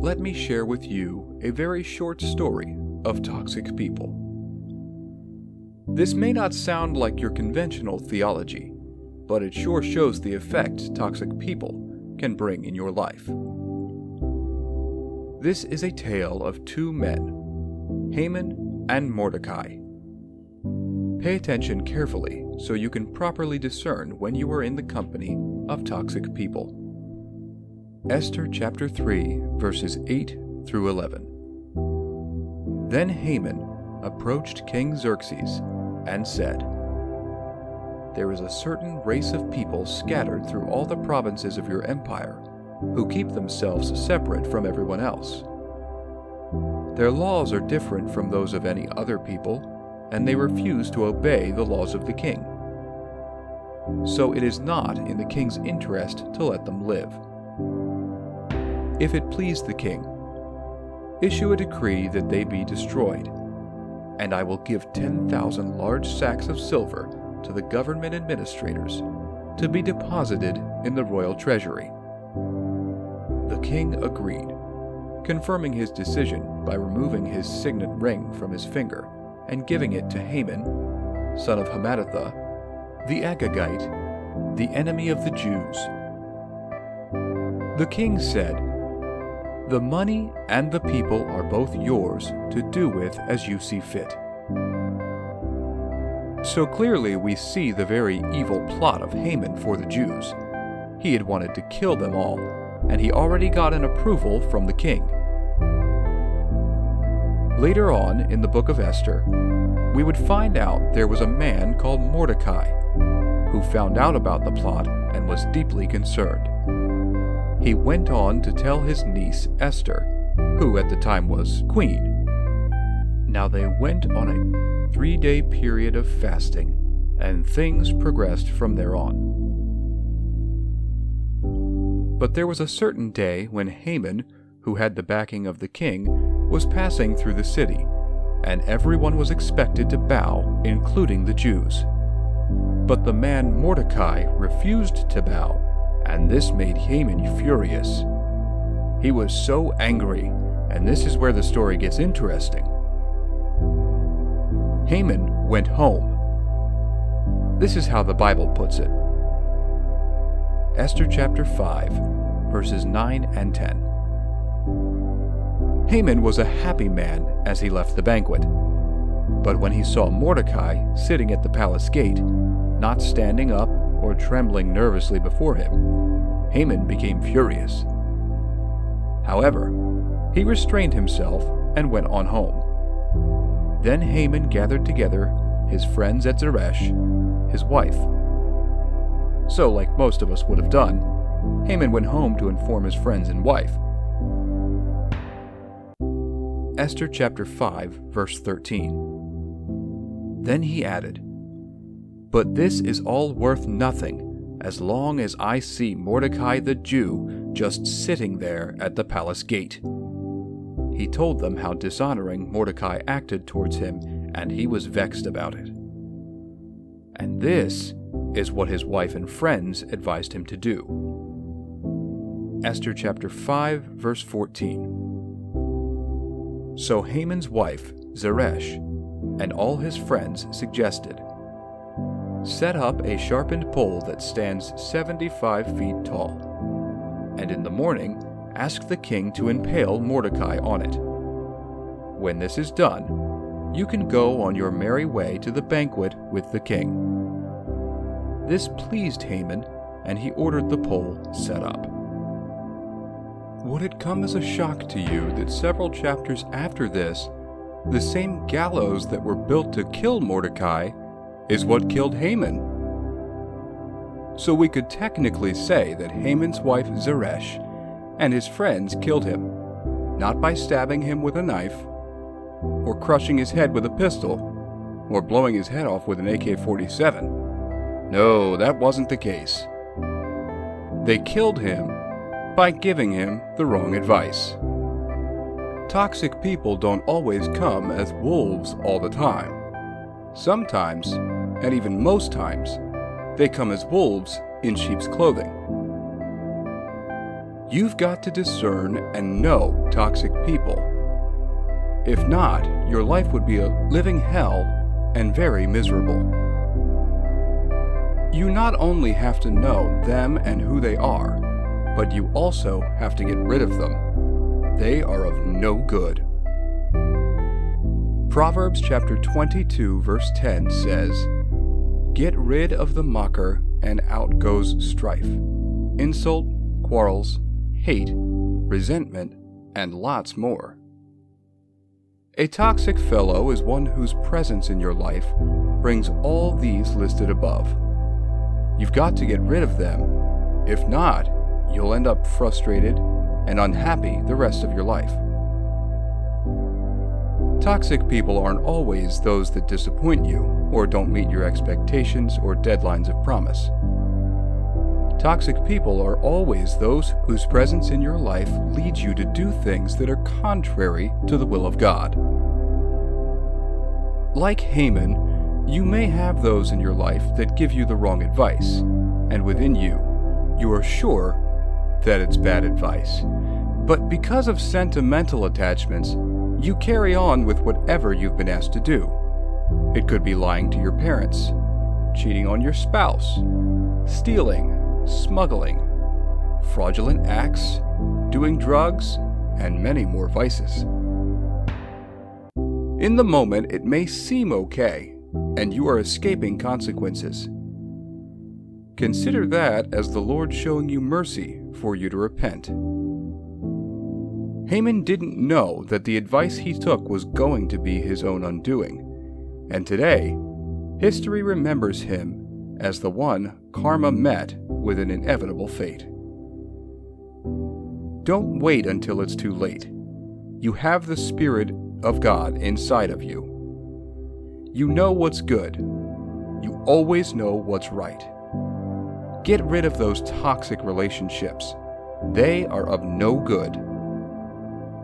Let me share with you a very short story of toxic people. This may not sound like your conventional theology, but it sure shows the effect toxic people can bring in your life. This is a tale of two men, Haman and Mordecai. Pay attention carefully so you can properly discern when you are in the company of toxic people. Esther chapter 3, verses 8 through 11. Then Haman approached King Xerxes and said, "There is a certain race of people scattered through all the provinces of your empire, who keep themselves separate from everyone else. Their laws are different from those of any other people, and they refuse to obey the laws of the king. So it is not in the king's interest to let them live. If it please the king, issue a decree that they be destroyed, and I will give 10,000 large sacks of silver to the government administrators to be deposited in the royal treasury." The king agreed, confirming his decision by removing his signet ring from his finger and giving it to Haman, son of Hammedatha, the Agagite, the enemy of the Jews. The king said, "The money and the people are both yours to do with as you see fit." So clearly we see the very evil plot of Haman for the Jews. He had wanted to kill them all, and he already got an approval from the king. Later on in the book of Esther, we would find out there was a man called Mordecai who found out about the plot and was deeply concerned. He went on to tell his niece Esther, who at the time was queen. Now they went on a 3-day period of fasting, and things progressed from there on. But there was a certain day when Haman, who had the backing of the king, was passing through the city, and everyone was expected to bow, including the Jews. But the man Mordecai refused to bow, and this made Haman furious. He was so angry, and this is where the story gets interesting. Haman went home. This is how the Bible puts it. Esther chapter 5, verses 9 and 10. Haman was a happy man as he left the banquet. But when he saw Mordecai sitting at the palace gate, not standing up or trembling nervously before him, Haman became furious. However, he restrained himself and went on home. Then Haman gathered together his friends at Zeresh, his wife. So, like most of us would have done, Haman went home to inform his friends and wife. Esther chapter 5, verse 13. Then he added, "But this is all worth nothing, as long as I see Mordecai the Jew just sitting there at the palace gate." He told them how dishonoring Mordecai acted towards him, and he was vexed about it. And this is what his wife and friends advised him to do. Esther chapter 5, verse 14. So Haman's wife, Zeresh, and all his friends suggested, "Set up a sharpened pole that stands 75 feet tall, and in the morning ask the king to impale Mordecai on it. When this is done, you can go on your merry way to the banquet with the king." This pleased Haman, and he ordered the pole set up. Would it come as a shock to you that several chapters after this, the same gallows that were built to kill Mordecai is what killed Haman? So we could technically say that Haman's wife Zeresh and his friends killed him, not by stabbing him with a knife, or crushing his head with a pistol, or blowing his head off with an AK-47. No, that wasn't the case. They killed him by giving him the wrong advice. Toxic people don't always come as wolves all the time. Sometimes, and even most times, they come as wolves in sheep's clothing. You've got to discern and know toxic people. If not, your life would be a living hell and very miserable. You not only have to know them and who they are, but you also have to get rid of them. They are of no good. Proverbs chapter 22 verse 10 says, "Get rid of the mocker, and out goes strife, insult, quarrels, hate, resentment, and lots more." A toxic fellow is one whose presence in your life brings all these listed above. You've got to get rid of them. If not, you'll end up frustrated and unhappy the rest of your life. Toxic people aren't always those that disappoint you or don't meet your expectations or deadlines of promise. Toxic people are always those whose presence in your life leads you to do things that are contrary to the will of God. Like Haman, you may have those in your life that give you the wrong advice, and within you, you are sure that it's bad advice. But because of sentimental attachments, you carry on with whatever you've been asked to do. It could be lying to your parents, cheating on your spouse, stealing, smuggling, fraudulent acts, doing drugs, and many more vices. In the moment, it may seem okay, and you are escaping consequences. Consider that as the Lord showing you mercy for you to repent. Haman didn't know that the advice he took was going to be his own undoing, and today, history remembers him as the one karma met with an inevitable fate. Don't wait until it's too late. You have the Spirit of God inside of you. You know what's good. You always know what's right. Get rid of those toxic relationships. They are of no good.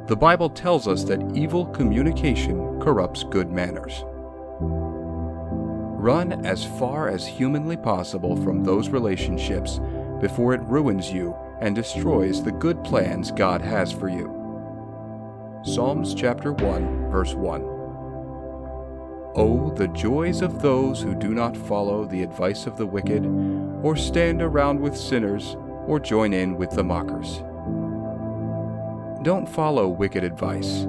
The Bible tells us that evil communication corrupts good manners. Run as far as humanly possible from those relationships before it ruins you and destroys the good plans God has for you. Psalms chapter 1, verse 1. Oh, the joys of those who do not follow the advice of the wicked, or stand around with sinners, or join in with the mockers. Don't follow wicked advice.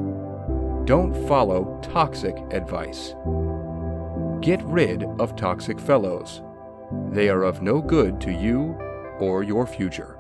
Don't follow toxic advice. Get rid of toxic fellows. They are of no good to you or your future.